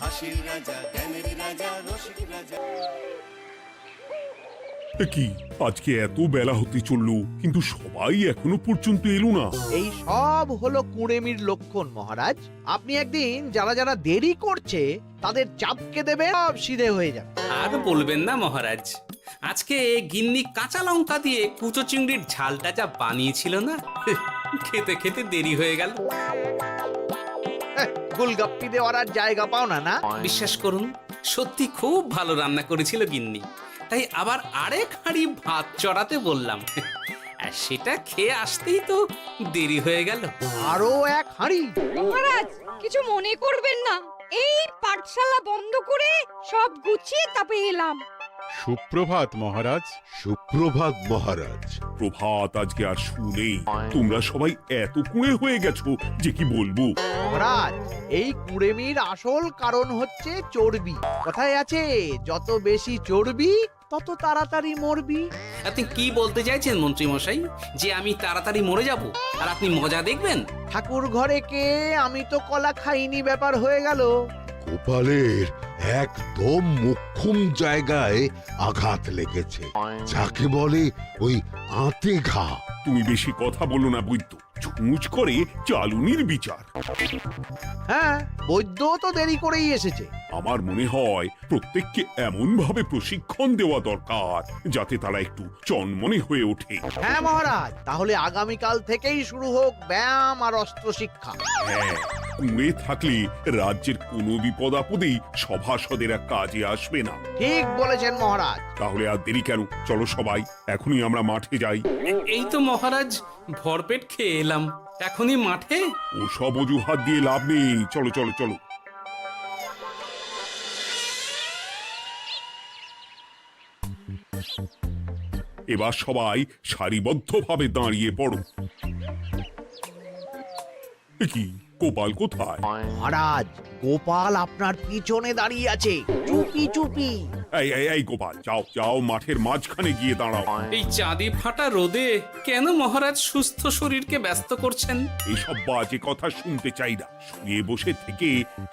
হাসির রাজা, জ্ঞানের রাজা, রসিক রাজা। কি আজকে এত বেলা হতে চললো, কিন্তু সবাই এখনো পর্যন্ত এলো না। এই সব হলো কুড়েমির লক্ষণ মহারাজ। আপনি একদিন যারা যারা দেরি করছে তাদের চাপকে দেবে, সব সিধে হয়ে যাবে। আর বলবেন না মহারাজ, আজকে গিন্নি কাঁচা লঙ্কা দিয়ে কুচো চিংড়ির ঝালটা যা বানিয়েছিল না, খেতে খেতে দেরি হয়ে গেল। গোলগাপ্পি দেওয়ার আর জায়গা পাও না না? বিশ্বাস করুন, সত্যি খুব ভালো রান্না করেছিল গিন্নি, তাই আবার আরেক হাঁড়ি ভাত চড়াতে বললাম। আর সেটা খেয়ে আসতেই তো দেরি হয়ে গেল। আরো এক হাঁড়ি? মহারাজ কিছু মনে করবেন না, এই পাঠশালা বন্ধ করে সব গুছিয়ে তারপরে এলাম। সুপ্রভাত মহারাজ। সুপ্রভাত মহারাজ। প্রভাত আজকে আর শুনেই, তোমরা সবাই এত কুঁড়ে হয়ে গেছো যে কি বলবো। মহারাজ, এই কুড়েমির আসল কারণ হচ্ছে চর্বি। কথায় আছে, যত বেশি চর্বি তত তাড়াতাড়ি মরবি। আপনি কি বলতে চাইছেন মন্ত্রী মশাই, যে আমি তাড়াতাড়ি মরে যাব আর আপনি মজা দেখবেন? ঠাকুর ঘরে কে, আমি তো কলা খাইনি ব্যাপার হয়ে গেল। গোপালের একদম মোক্ষম জায়গায় আঘাত লেগেছে, যাকে বলে ওই আঁতে ঘা। তুমি বেশি কথা বলো না বৈদ্য, ছুঁচ করে চালুনির বিচার। হ্যাঁ, বৈদ্য তো দেরি করেই এসেছে। আমার মনে হয় প্রত্যেককে এমন ভাবে প্রশিক্ষণ দেওয়া দরকার যাতে তারা একটু চনমনে হয়ে ওঠে। হ্যাঁ মহারাজ, তাহলে আগামীকাল থেকেই শুরু হোক ব্যায়াম আর অস্ত্র শিক্ষা। হ্যাঁ, কুঁড়ে থাকলে রাজ্যের কোনো বিপদ আপদেই সভাসদেরা কাজে আসবে না। ঠিক বলেছেন মহারাজ। তাহলে আর দেরি কেন, চলো সবাই এখনই আমরা মাঠে যাই। এই তো মহারাজ ভরপেট খেয়ে এলাম, এখনই মাঠে? ও সব অজুহাত দিয়ে লাভ নেই, চলো চলো চলো। এবার সবাই সারিবদ্ধভাবে দাঁড়িয়ে পড়ো। এ কি, গোপাল কোথায়? মহারাজ, গোপাল আপনার পিছনে দাঁড়িয়ে আছে, চুপি চুপি। এই গোপাল, যাও যাও, মাঠের মাঝখানে গিয়ে দাঁড়াও। এই চাঁদি ফাটা রোদে কেন মহারাজ সুস্থ শরীরকে ব্যস্ত করছেন? এইসব বাজে কথা শুনতে চাই না। শুয়ে বসে থেকে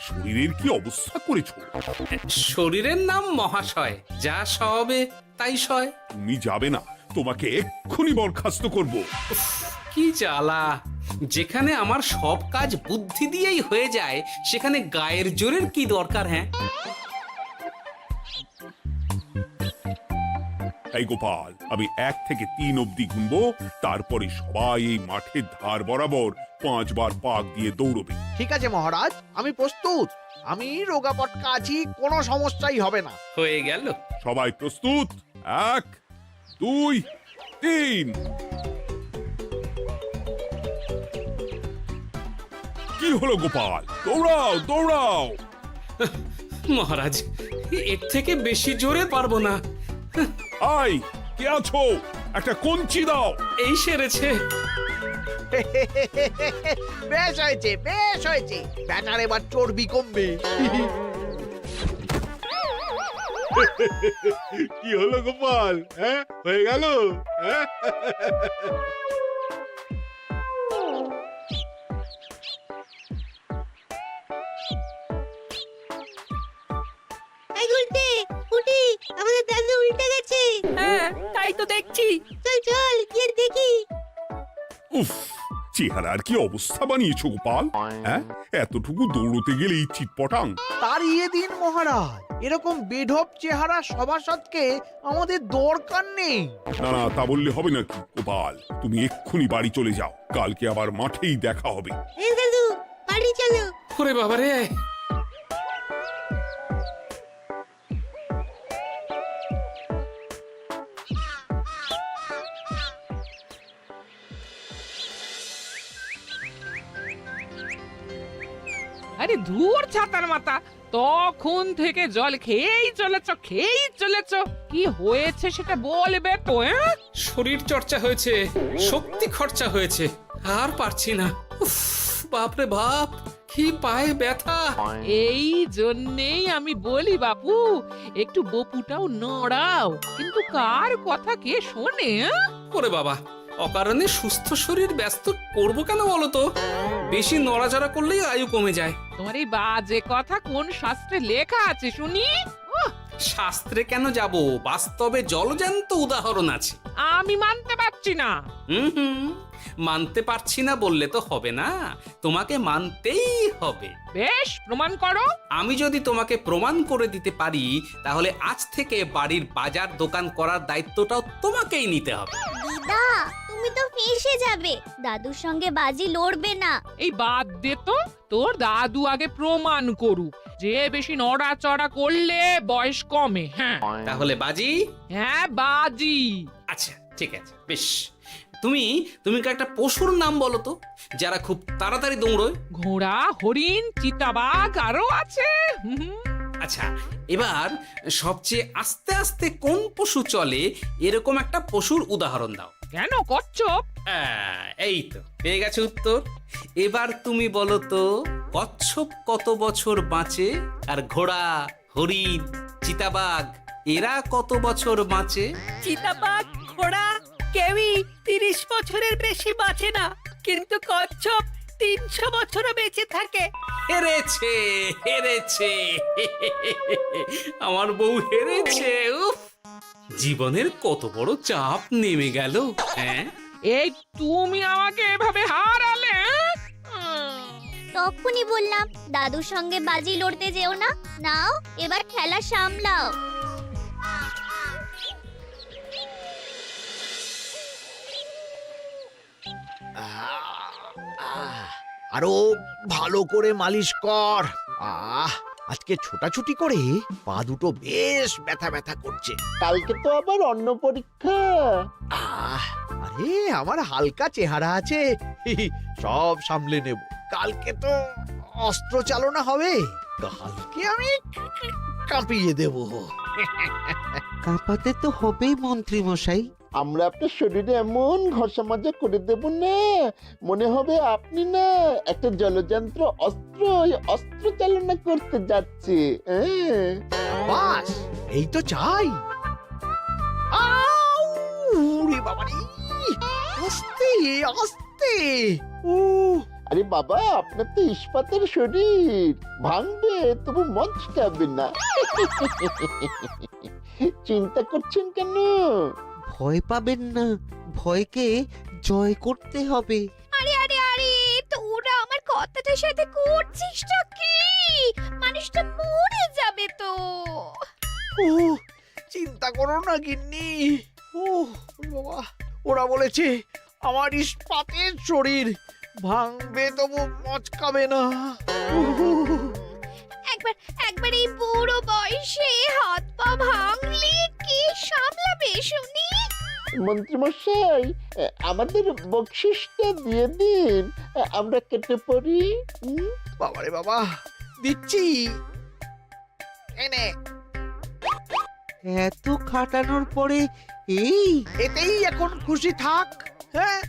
শরীরের কি অবস্থা করেছো? শরীরের নাম মহাশয়, যা সবে তাই সয়। তুমি যাবে না, তোমাকে এক্ষুনি বরখাস্ত করবো। কি জ্বালা! যেখানে আমার সব কাজ বুদ্ধি দিয়েই হয়ে যায়, সেখানে গায়ের জোরের কি দরকার? হ্যাঁ, এই গোপাল, আমি 1 থেকে 3 অব্দি গুনবো, তারপরে সবাই এই মাঠের ধার বরাবর 5 বার পাক দিয়ে দৌড়বে। ঠিক আছে মহারাজ, আমি প্রস্তুত। আমি রোগা পটকা আছি, কোনো সমস্যাই হবে না। হয়ে গেল। সবাই প্রস্তুত? 1, 2, 3। কি হলো গোপাল, দৌড়াও দৌড়াও। মহারাজ, এর থেকে বেশি জোরে পারবো না। আই, কে আছো? একটা কঞ্চি দাও। এই সেরেছে। বেশ হয়েছে, বেশ হয়েছে। ব্যাটার এবার চর্বি কমবে। কি হলো গোপাল, হ্যাঁ হয়ে গেল? হ্যাঁ? এই উল্টে উঠি, আমাদের দাদু উল্টে গেছে। হ্যাঁ, তাই তো দেখছি। চল চল গিয়ে দেখি। উফ, চেহারার কি অবস্থা বানিয়েছো গোপাল? হ্যাঁ, এতটুকু দৌড়তে গেলেই চিটপটাং। তাড়িয়ে দিন মহারাজ, এরকম বেঢপ চেহারা সভাসদকে আমাদের দরকার নেই। না না, তা বললে হবে নাকি গোপাল? তুমি এক্ষুনি বাড়ি চলে যাও, কালকে আবার মাঠেই দেখা হবে। এই দাদু বাড়ি চলো। ওরে বাবারে! আরে ধুর ছাতার মাথা, তখন থেকে জল খেয়েই চলেছ। কি হয়েছে সেটা বলবে তো? শরীর চর্চা হয়েছে, শক্তি খরচা হয়েছে, আর পারছি না। উফ, বাপরে বাপ, কি পায়ে ব্যথা! এই জন্যেই আমি বলি বাপু, একটু বপুটাও নড়াও, কিন্তু কার কথা কে শোনে? ওরে বাবা, অকারণে সুস্থ শরীর ব্যস্ত করবো কেন বলো তো? বেশি নড়াচড়া করলেই আয়ু কমে যায়। তোমার এই বাজে কথা কোন শাস্ত্রে লেখা আছে শুনি? শাস্ত্রে কেন যাব, বাস্তবে জলজ্যান্ত উদাহরণ আছে। আমি মানতে পারছি না। হুম, মানতে পারছি না বললে তো হবে না, তোমাকে মানতেই হবে। বেশ, প্রমাণ করো। আমি যদি তোমাকে প্রমাণ করে দিতে পারি, তাহলে আজ থেকে বাড়ির বাজার দোকান করার দায়িত্বটাও তোমাকেই নিতে হবে। দিদা তুমি তো ফেঁসে যাবে, দাদুর সঙ্গে বাজি লড়বে না। এই বাদ দে তো, তোর দাদু আগে প্রমাণ করুক যে বেশি নড়াচড়া করলে বয়স কমে। হ্যাঁ তাহলে বাজি? হ্যাঁ বাজি। আচ্ছা ঠিক আছে, বেশ। তুমি একটা পশুর নাম বলো তো, যারা খুব তাড়াতাড়ি দৌড়য়। ঘোড়া, হরিণ, চিতাবাঘ আরো আছে। আচ্ছা, এবার সবচেয়ে আস্তে আস্তে কোন পশু চলে এরকম একটা পশুর উদাহরণ দাও। কেন কচ্ছপ? এই তো পেয়ে গেছে উত্তর। এবার তুমি বলো তো, কচ্ছপ কত বছর বাঁচে, আর ঘোড়া, হরিণ, চিতাবাঘ এরা কত বছর বাঁচে? চিতাবাঘ, ঘোড়া কেউই 30 বছরের বেশি বাঁচে না, কিন্তু কচ্ছপ 300 বছরও বেঁচে থাকে। হেরেছে, হেরেছে, আমার বউ হেরেছে। উফ, জীবনের কত বড় চাপ নেমে গেল। হ্যাঁ, এই তুমি আমাকে এভাবে হারালে? তখনই বললাম দাদুর সঙ্গে বাজি লড়তে যেও না। নাও এবার খেলা সামলাও। আরো ভালো করে মালিশ কর। আজকে ছোটাছুটি করে পা দুটো বেশ ব্যথা ব্যথা করছে। কালকে তো আবার অন্য পরীক্ষা। আরে আমার হালকা চেহারা আছে, সব সামলে নেব। কালকে তো অস্ত্র চালনা হবে, কালকে আমি কাঁপিয়ে দেব। কাঁপাতে তো হবেই মন্ত্রী মশাই। আমরা আপনার শরীরে এমন ঘষা মাজা করে দেব না, মনে হবে আপনি না একটা জলযন্ত্র অস্ত্র চালনা করতে যাচ্ছে। বাস এই তো চাই। বাবারি, আস্তে আস্তে। আরে বাবা, আপনার তো ইস্পাতের শরীর, ভাঙবে তবু মচকাবে না। চিন্তা করছেন কেন? ভয় পাবেন না, ভয়কে জয় করতে হবে। আরে আরে আরে, তোরা আমার কথাটার সাথে করছিসটা কি? মানুষটা মরে যাবে তো। চিন্তা করো না গিন্নি। বাবা, ওরা বলেছে আমার ইস্পাতের শরীর, ভাঙবে তবু মচকাবে না। একবার এই বুড়ো বয়সে হাত পা ভাঙলে কি সামলাবে শুনি? মন্ত্রী মশাই, আমাদের বকশিসটা দিয়ে দিন, আমরা কেটে পড়ি। বাবারে বাবা, দিচ্ছি। এনে এত খাটানোর পরে এতেই এখন খুশি থাক। হ্যাঁ,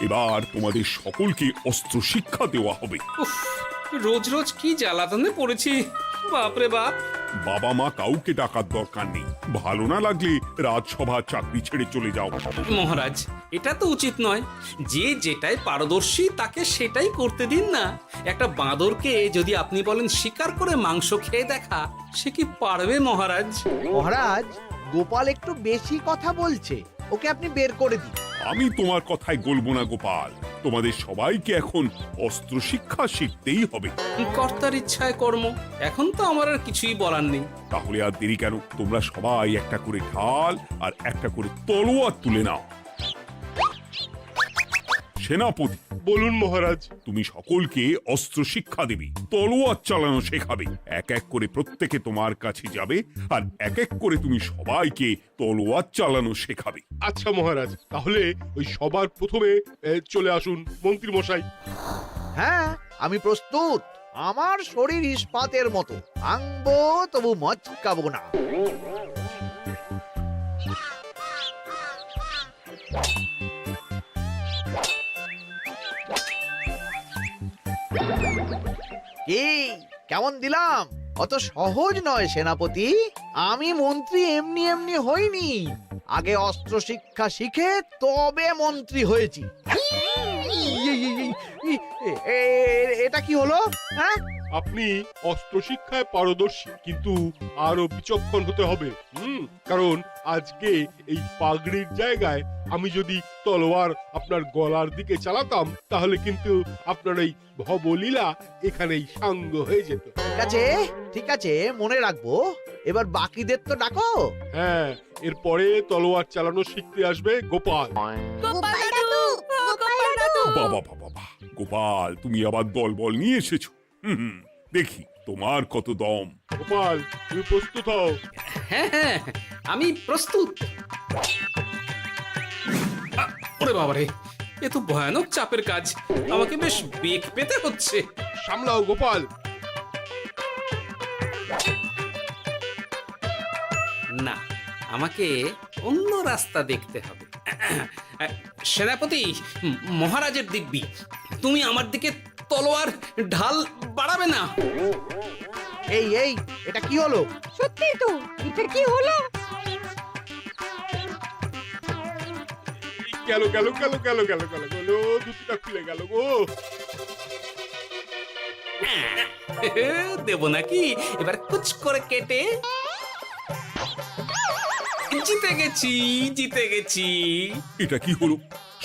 এবার তোমাদের সকলকে অস্ত্র শিক্ষা দেওয়া হবে। উফ, রোজ রোজ কি জ্বালাতনে পড়েছি, বাপরে বাপ। বাবা মা কাউকে ডাকার দরকার নেই, ভালো না লাগলে রাজসভা চাকরি ছেড়ে চলে যাও। মহারাজ, এটা তো উচিত নয়। যে যেটাই পারদর্শী তাকে সেটাই করতে দিন না। একটা বাঁদরকে যদি আপনি বলেন শিকার করে মাংস খেয়ে দেখা, সে কি পারবে মহারাজ? মহারাজ, গোপাল একটু বেশি কথা বলছে, ওকে আপনি বের করে দিন। আমি তোমার কথায় গলবো না গোপাল, তোমাদের সবাইকে এখন অস্ত্র শিক্ষা শিখতেই হবে। কর্তার ইচ্ছায় কর্ম, এখন তো আমার আর কিছুই বলার নেই। তাহলে আর দেরি কেন, তোমরা সবাই একটা করে ঢাল আর একটা করে তলোয়ার তুলে নাও। সেনাপতি, বলুন মহারাজ। তুমি সকলকে অস্ত্র শিক্ষা দেবে, তলোয়ার চালানো শেখাবে। এক এক করে প্রত্যেকে তোমার কাছে যাবে আর এক এক করে তুমি সবাইকে তলোয়ার চালানো শেখাবে। আচ্ছা মহারাজ, তাহলে ওই সবার প্রথমে চলে আসুন মন্ত্রী মশাই। হ্যাঁ, আমি প্রস্তুত। আমার শরীর ইস্পাতের মতো, ভাঙবো তবু মচকাবো না। কেমন দিলাম? অত সহজ নয় সেনাপতি। আমি মন্ত্রী এমনি এমনি হইনি, আগে অস্ত্র শিক্ষা শিখে তবে মন্ত্রী হয়েছি। এটা কি হলো? হ্যাঁ, আপনি অস্ত্র শিক্ষায় পারদর্শী, কিন্তু আরো বিচক্ষণ হতে হবে। কারণ আজকে এই পাগড়ির জায়গায় আমি যদি তলোয়ার আপনার গলার দিকে চালাতাম, তাহলে কিন্তু আপনার এই ভবলীলা এখানেই সাঙ্গ হয়ে যেত। ঠিক আছে ঠিক আছে, মনে রাখবো। এবার বাকিদের তো ডাকো। হ্যাঁ, এরপরে তলোয়ার চালানো শিখতে আসবে গোপাল। গোপাল দাদু, গোপাল দাদু। বাবা বাবা বাবা, গোপাল তুমি আবার দলবল নিয়ে এসেছো। দেখি তোমার কত দম। গোপাল, তুমি প্রস্তুত হও। হ্যাঁ হ্যাঁ, আমি প্রস্তুত। ওরে বাবারে, এ তো ভয়ানক চাপের কাজ, আমাকে বেশ বেগ পেতে হচ্ছে। সামলাও গোপাল। না, আমাকে অন্য রাস্তা দেখতে হবে। সেনাপতি, মহারাজের দিব্যি, তুমি আমার দিকে তলোয়ার ঢাল বাড়াবে না। এই এই, এটা কি হলো? সত্যি তো, এটা কি হলো? গেল গেল গেল গেল গেল গেল গেল, দুটিটা খুলে গেল গো। দেব নাকি এবার কুচ করে কেটে? জিতে গেছি, জিতে গেছি। এটা কি হলো?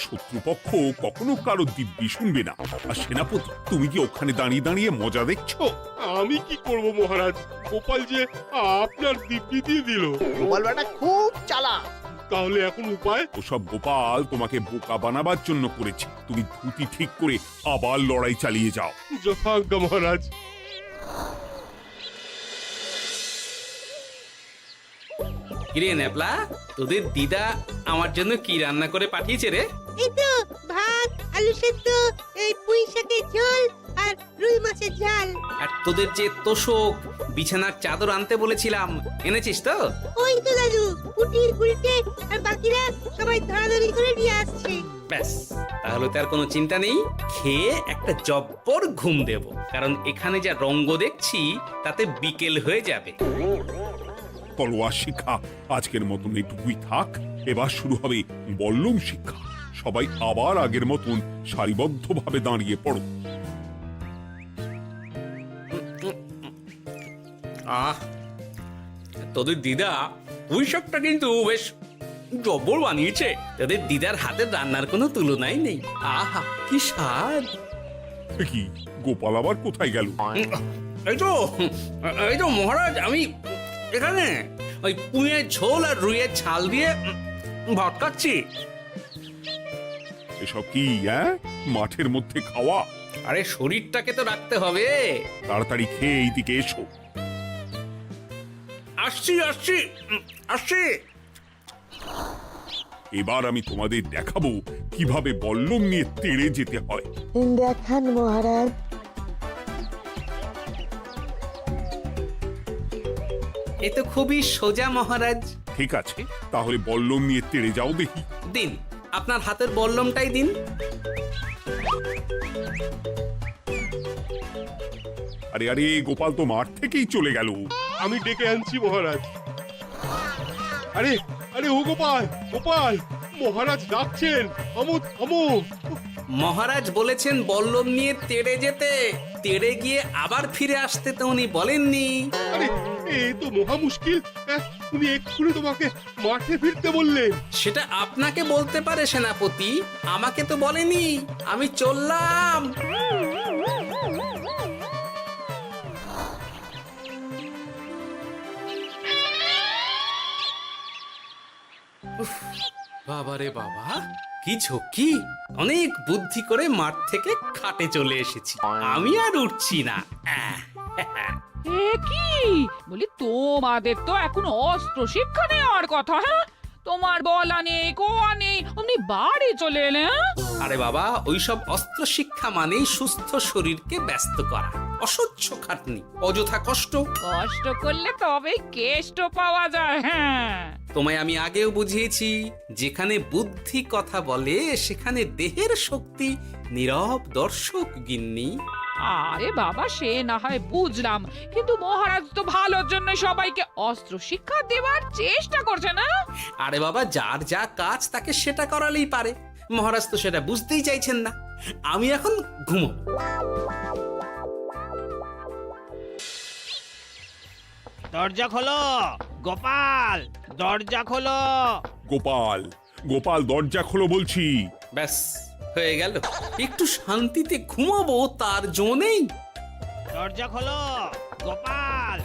শত্রুপক্ষ কখনো কারো দিব্যি শুনবে না। আর সেনাপতি, তুমি কি ওখানে দাঁড়িয়ে দাঁড়িয়ে মজা দেখছো? আমি কি করব মহারাজ, গোপাল যে আপনার দিব্যি দিয়ে দিল। গোপাল বেটা খুব চালাক। তাহলে এখন উপায়? ওসব গোপাল তোমাকে বোকা বানাবার জন্য করেছে। তুমি ধুতি ঠিক করে আবার লড়াই চালিয়ে যাও। যথাজ্ঞা মহারাজ। কিরে ন্যাপলা, তোদের দিদা আমার জন্য কি রান্না করে পাঠিয়েছে রে? এই তো ভাত, আলু সেদ্ধ, এই পুঁই শাকের ঝোল আর রুই মাছের ঝাল। আর তোদের যে তোষক, বিছানার চাদর আনতে বলেছিলাম, এনেছিস তো? ওই তো দাদু, কুটির কুড়িতে আর বাকিরা সবাই ধরাধরি করে নিয়ে আসছে। ব্যাস, তাহলে তার কোনো চিন্তা নেই। খেয়ে একটা জব্বর ঘুম দেব, কারণ এখানে যা রঙ্গ দেখছি তাতে বিকেল হয়ে যাবে। তলোয়ার শিক্ষা আজকের মতন এইটুকুই থাক। এবার শুরু হবে বল্লম শিক্ষা। সবাই আবার আগের মতন সারিবদ্ধভাবে দাঁড়িয়ে পড়ো। আহ, তোদের দিদা পুঁই শাকটা কিন্তু বেশ জব্বর বানিয়েছে। তোদের দিদার হাতের রান্নার কোনো তুলনাই নেই। আহা, কি স্বাদ! এ কি, গোপাল আবার কোথায় গেল? এই তো মহারাজ, আমি এখানে ওই পুঁইয়ের ঝোল আর রুইয়ের ছাল দিয়ে ভাত খাচ্ছি। এসব কি মাঠের মধ্যে খাওয়া? আরে শরীরটাকে তো রাখতে হবে। তাড়াতাড়ি খেয়ে এইদিকে এসো। আসছি আসছি আসছি। এবার আমি তোমাদের দেখাবো কিভাবে বল্লম নিয়ে তেড়ে যেতে হয়। দেখান মহারাজ। এ তো খুবই সোজা মহারাজ। ঠিক আছে, তাহলে বল্লম নিয়ে তেড়ে যাও দেখি। দিন, আপনার হাতের বল্লমটাই দিন। আরে আরে, গোপাল তো মাঠ থেকেই চলে গেল। আমি ডেকে আনছি মহারাজ। আরে আরে, ও গোপাল, গোপাল, মহারাজ ডাকছেন। থামো থামো। মহারাজ বলেছেন বল্লম নিয়ে তেড়ে যেতে, তেড়ে গিয়ে আবার ফিরে আসতে তো উনি বলেননি। আরে, এ তো মহা মুশকিল। উনি এক্ষুনি তোমাকে মাঠে ফিরতে বললেন। সেটা আপনাকে বলতে পারে সেনাপতি, আমাকে তো বলেনি। আমি চললাম। বাবারে বাবা, কি ঝক্কি! অনেক বুদ্ধি করে মাঠ থেকে খাটে চলে এসেছি। আমি আর উঠছি না। এ কি বলি, তোমাদের তো এখন অস্ত্র শিক্ষা নেওয়ার কথা। হ্যাঁ, তোমার বলা নেই, কোয়া নেই, অমনি বাড়ি চলে এলে। আরে বাবা, ওইসব অস্ত্র শিক্ষা মানেই সুস্থ শরীরকে ব্যস্ত করা, অসহ্য খাটনি, অযথা কষ্ট। কষ্ট করলে তবেই কেষ্ট পাওয়া যায়। হ্যাঁ, তোমায় আমি আগেও বুঝিয়েছি, যেখানে বুদ্ধি কথা বলে সেখানে দেহের শক্তি নীরব দর্শক গিন্নি। আরে বাবা, সে না হয় বুঝলাম, কিন্তু মহারাজ তো ভালোর জন্য সবাইকে অস্ত্র শিক্ষা দেওয়ার চেষ্টা করছে না? আরে বাবা, যার যা কাজ তাকে সেটা করালেই পারে। মহারাজ তো সেটা বুঝতেই চাইছেন না। আমি এখন ঘুমো। দরজা খোলো গোপাল, দরজা খোলো। গোপাল, গোপাল দরজা খোলো বলছি। ব্যাস হয়ে গেল। একটু শান্তিতে ঘুমাবো তার জো নেই। দরজা খোলো গোপাল।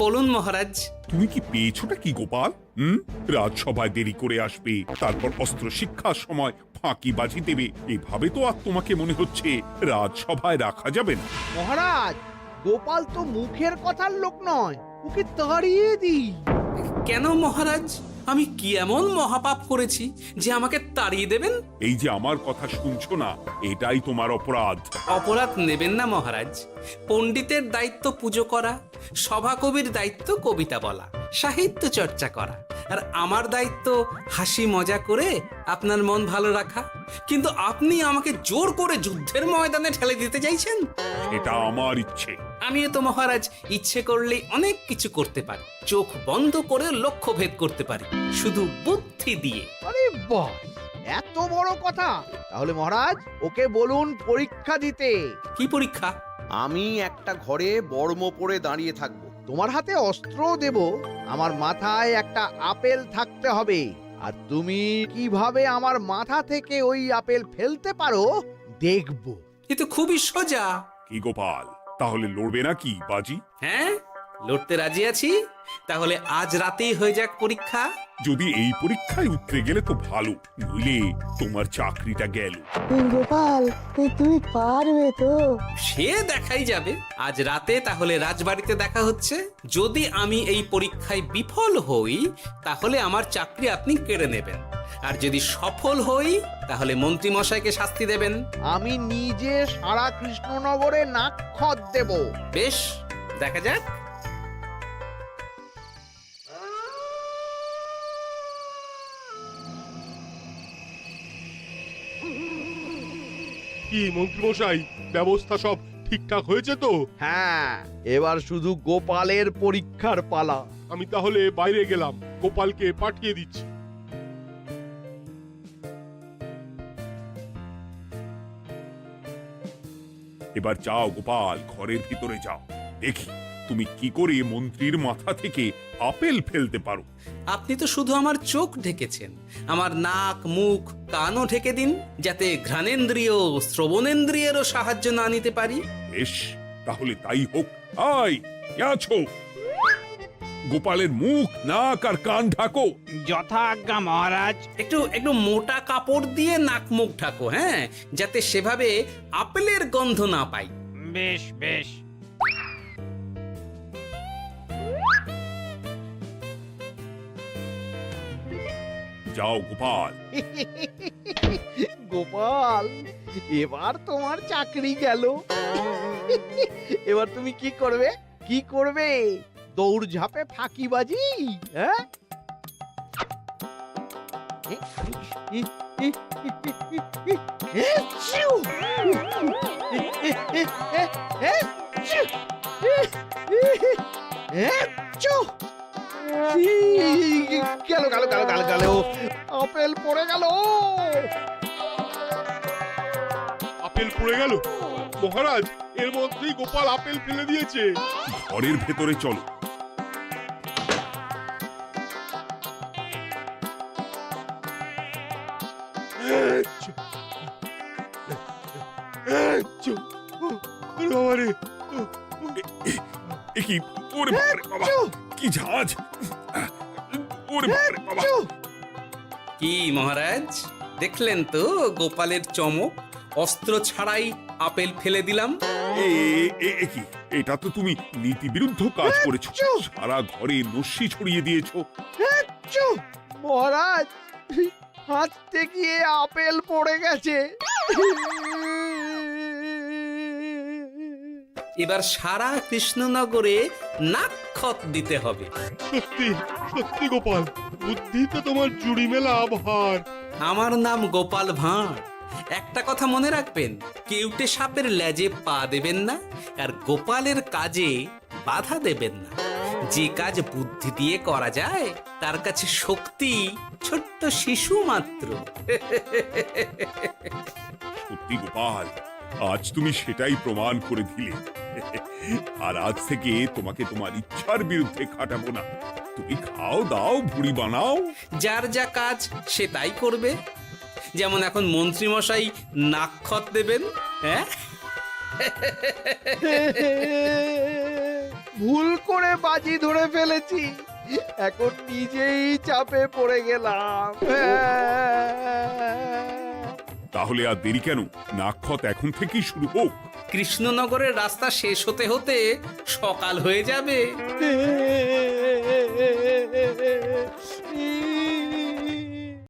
বলুন মহারাজ। তুমি কি পেয়েছোটা কি গোপাল? রাজসভায় দেরি করে আসবে, তারপর অস্ত্র শিক্ষার সময় ফাঁকিবাজি দেবে, এভাবে তো আর তোমাকে মনে হচ্ছে রাজসভায় রাখা যাবে না। মহারাজ, গোপাল তো মুখের কথার লোক নয়, ওকে তাড়িয়ে দিই। কেন মহারাজ? আমি কি এমন মহাপাপ করেছি যে আমাকে তাড়িয়ে দেবেন? এই যে আমার কথা শুনছো না, এটাই তোমার অপরাধ। অপরাধ নেবেন না মহারাজ। পণ্ডিতের দায়িত্ব পুজো করা, সভাকবির দায়িত্ব কবিতা বলা, সাহিত্য চর্চা করা, আর আমার দায়িত্ব হাসি মজা করে আপনার মন ভালো রাখা। কিন্তু আপনি আমাকে জোর করে যুদ্ধের ময়দানে ঠেলে দিতে চাইছেন। এটা আমার ইচ্ছে। আমিও তো মহারাজ ইচ্ছে করলেই অনেক কিছু করতে পারি। চোখ বন্ধ করে লক্ষ্য ভেদ করতে পারি, শুধু বুদ্ধি দিয়ে। আরে বাহ, এত বড় কথা! তাহলে মহারাজ, ওকে বলুন পরীক্ষা দিতে। কি পরীক্ষা? আমি একটা ঘরে বর্ম পরে দাঁড়িয়ে থাকবো। তোমার হাতে অস্ত্র দেব, আমার মাথায় একটা আপেল থাকতে হবে, আর তুমি কিভাবে আমার মাথা থেকে ওই আপেল ফেলতে পারো দেখব। এ তো খুবই সোজা। কি গোপাল, তাহলে লড়বে নাকি বাজি? হ্যাঁ, লড়তে রাজি আছি। তাহলে আজ রাতেই হয়ে যাক পরীক্ষা। যদি এই পরীক্ষায় উতরে গেলে তো ভালো, নইলে তোমার চাকরিটা গেল। গোপাল, তুমি পারবে তো? সে দেখাই যাবে। আজ রাতে তাহলে রাজবাড়িতে দেখা হচ্ছে। যদি আমি এই পরীক্ষায় বিফল হই, তাহলে আমার চাকরি আপনি কেড়ে নেবেন। আর যদি সফল হই, তাহলে মন্ত্রী মশাইকে শাস্তি দেবেন। আমি নিজে সারা কৃষ্ণনগরে নাক্ষত দেব। বেশ, দেখা যাক। কি মন্ত্রীমশাই, ব্যবস্থা সব ঠিকঠাক হয়েছে তো? হ্যাঁ, এবার শুধু গোপালের পরীক্ষার পালা। আমি তাহলে বাইরে গেলাম, গোপালকে পাঠিয়ে দিচ্ছি। এবার যাও গোপাল, ঘরের ভিতরে যাও, দেখি তুমি কি করে মন্ত্রীর মাথা থেকে আপেল ফেলতে পারো। আপনি তো শুধু আমার চোখ ঢেকেছেন, আমার নাক মুখ কানও ঢেকে দিন, যাতে ঘ্রাণেন্দ্রিয় শ্রবণেন্দ্রিয়েরও সাহায্য না নিতে পারি। বেশ, তাহলে তাই হোক। আয়, কে আছো? গোপালের মুখ নাক আর কান ঢাকো। যথা আজ্ঞা মহারাজ। একটু একটু মোটা কাপড় দিয়ে নাক মুখ ঢাকো, হ্যাঁ, যাতে সেভাবে আপেলের গন্ধ না পাই। বেশ বেশ। যাও গোপাল। গোপাল, এবার তোমার চাকরি গেল। এবার তুমি কি করবে? কি করবে? দৌড় ঝাঁপে ফাঁকিবাজি? হ্যাঁ? গেল গেল গেল গেল গেল, আপেল পড়ে গেল। আপেল পড়ে গেল? মহারাজ, এর মধ্যেই গোপাল আপেল ফেলে দিয়েছে। ঘরের ভেতরে চলো। কি ওরে বাবারে বাবা, কি ঝাঁজ! ওরে বাবারে বাবা। কি মহারাজ, দেখলেন তো গোপালের চমক? অস্ত্র ছাড়াই আপেল ফেলে দিলাম। কি, এটা তো তুমি নীতি বিরুদ্ধ কাজ করেছো। সারা ঘরে নস্যি ছড়িয়ে দিয়েছো। মহারাজ, হাঁটতে গিয়ে আপেল পড়ে গেছে। এবার সারা কৃষ্ণনগরে নাক্ষত দিতে হবে। সত্যি সত্যি গোপাল, বুদ্ধিতে তোমার জুড়ি মেলা ভার। আমার নাম গোপাল ভাঁড়, একটা কথা মনে রাখবেন, কেউটে সাপের লেজে পা দেবেন না, আর গোপালের কাজে বাধা দেবেন না। যে কাজ বুদ্ধি দিয়ে করা যায় তার কাছে শক্তি ছোট্ট শিশু মাত্র। সত্যি গোপাল, আজ তুমি সেটাই প্রমাণ করে দিলে। আর আজ থেকে তোমাকে তোমার ইচ্ছার বিরুদ্ধে খাটাবো না। তুমি খাও দাও ভুড়ি বানাও। যার যা কাজ সে তাই করবে। যেমন এখন মন্ত্রী মশাই নাক্ষত দেবেন। হ্যাঁ, ভুল করে বাজি ধরে ফেলেছি, এখন নিজেই চাপে পড়ে গেলাম। তাহলে আর দেরি কেন, নাক্ষত এখন থেকেই শুরু হোক। কৃষ্ণনগরের রাস্তা শেষ হতে হতে সকাল হয়ে যাবে।